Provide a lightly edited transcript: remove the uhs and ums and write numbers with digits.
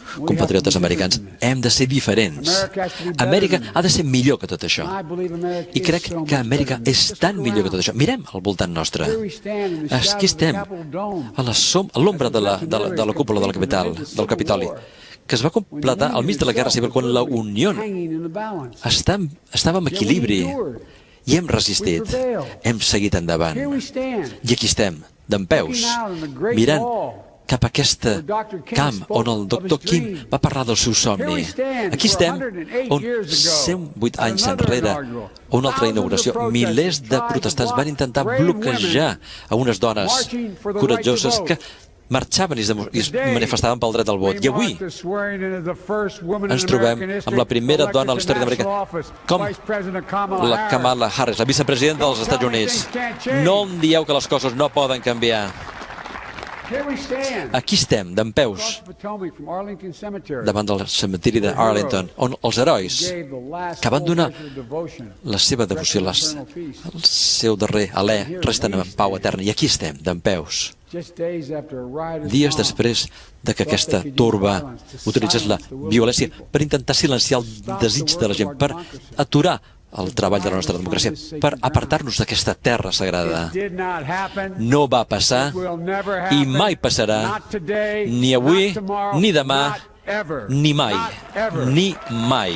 Compatriotes americans, hem de ser diferents. Amèrica ha de ser millor que tot això. I crec que Amèrica és tan millor que tot això. Mirem al voltant nostre. Aquí estem, a l'ombra de la cúpula del Capitoli, que es va completar al mig de la Guerra Civil, quan la Unió estava en equilibri. I hem resistit, hem seguit endavant. I aquí estem, dempeus, mirant cap a aquest camp on el doctor King va parlar del seu somni. Aquí estem, on 108 anys enrere, a una altra inauguració, milers de protestants van intentar bloquejar a unes dones coratjoses que marxaven i es manifestaven pel dret al vot. I avui ens trobem amb la primera dona a la història d'Amèrica, com la Kamala Harris, la vicepresidenta dels Estats Units. No em dieu que les coses no poden canviar. Aquí estem, dempeus, davant del cementiri d'Arlington, on els herois que van donar la seva devoció, el seu darrer alè, resten en pau eterna. I aquí estem, dempeus, dies després que aquesta turba utilitzés la violència per intentar silenciar el desig de la gent, per aturar el treball de la nostra democràcia, per apartar-nos d'aquesta terra sagrada. No va passar i mai passarà, ni avui, ni demà, ni mai, ni mai.